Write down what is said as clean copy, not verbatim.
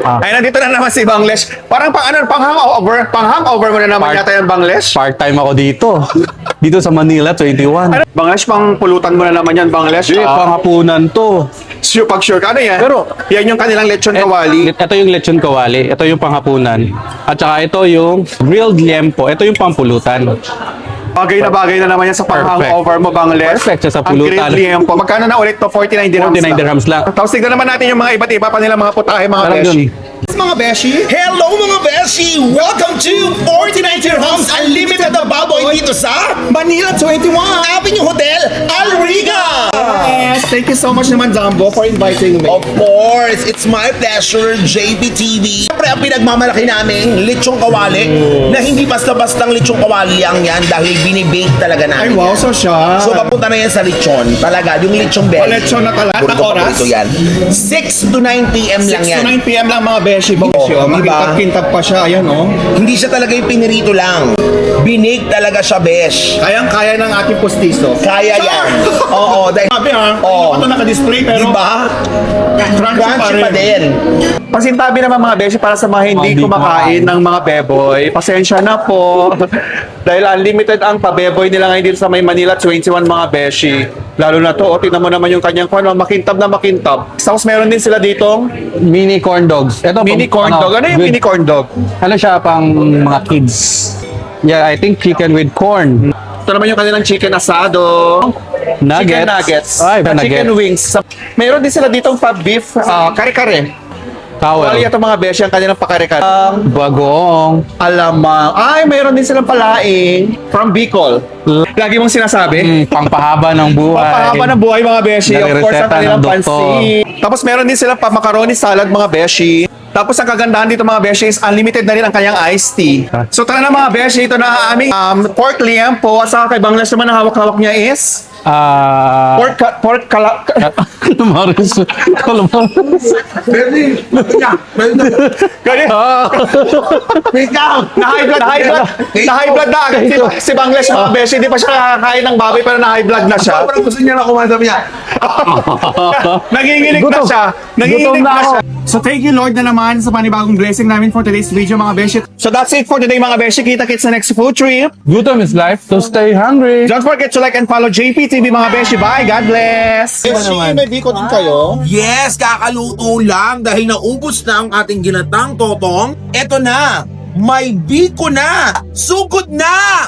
Ay, nandito na naman si Bangles. Parang pang-hangover mo na naman yata yung Bangles. Part-time ako dito. Dito sa Manila, 21. Bangles, pang pulutan mo na naman yan, Bangles. Hindi, panghapunan to. Pag sure ka, ano yan? Pero- yan yung kanilang lechon kawali. Ito yung lechon kawali. Ito yung panghapunan. At saka ito yung grilled liempo. Ito yung pampulutan. Bagay na naman yan sa pang-hangover mo, Bangles. Perfect siya sa Ang pulutan. grilled liempo. Magkano na ulit to? 49 dirhams 49 dirhams lang. Tapos tignan naman natin yung mga iba't iba pa nilang mga putahe, mga Sarap beshi. yun. Mga beshi. Hello mga beshi! Welcome to 49 Dirhams Unlimited na baboy dito sa Manila 21. Avenue Hotel Alriga! Yes, thank you so much naman, Jumbo, for inviting me. Of course, it's my pleasure, JBTV. Siyempre, ang pinagmamalaki namin, lechong kawali, na hindi basta-bastang lechong kawali lang yan dahil binibake talaga Ay, namin. wow, so siya. So, papunta na yan sa lechon. Talaga, yung lechong belly. lechon na talaga. At ang oras? Ito yan. 6 to 9 p.m. lang 6 yan. to 9 p.m. lang, mga beshi. Oo, diba? Makintag pa siya, ayan, oh. Hindi siya talaga yung pinirito lang. Binake talaga siya, besh. Kayang-kaya ng ating pustiso. Kaya yan. Oo, dahil... Sabi ha, Oo. ito naka-display pero Diba? crunchy pa rin. Pasintabi naman mga beshi para sa mga hindi Hindi kumakain ng mga beboy. Pasensya na po. Dahil unlimited ang pabeboy nila ngayon dito sa may Manila 21 mga beshi. Lalo na to, tingnan mo naman yung kanyang kung ano, makintab na makintab. Tapos meron din sila ditong Mini corn dogs. Ito, mini corn dog. Ano yung mini corn dog? Ano siya, pang mga kids. Yeah, I think chicken with corn. Ito naman yung kanilang chicken asado. Nuggets. Chicken nuggets. Ay, At chicken nuggets. wings. Meron din sila ditong pa-beef, kare-kare. Towel. Wali ito mga beshi ang kanilang pakare-kare. Bagong. Alamang. Ay, mayroon din silang palaing from Bicol. Lagi mong sinasabi. Pangpahaba ng buhay. Papahaba ng buhay mga beshi. Of course, ang Nare-reseta kanilang ng doktor. pansit. Tapos meron din silang macaroni salad mga beshi. Tapos ang kagandahan dito mga beshi is unlimited na rin ang kanyang iced tea. So tara na mga beshi, ito na ang aming pork liempo. At saka kay Banglas naman ang hawak-hawak niya is pork Calamares. Ganyan. Wait lang! Na-high blood na agad si Banglas mga beshi. Hindi pa siya nakakain ng baboy pero na-high blood na siya. Sobrang gusto niya na kumain niya. Nanginginig na Gutom. siya. Nanginginig Gutom na na ako. siya. So thank you Lord na naman sa panibagong blessing namin for today's video mga beshi. So that's it for today mga beshi. Kita-kits sa next food trip. Gutom is life, so stay hungry. Don't forget to like and follow JPTV mga beshi. Bye. God bless. May biko din kayo? Yes, kakaluto lang dahil naubos na ang ating ginatang totong. Eto na, may biko na! Sugod na!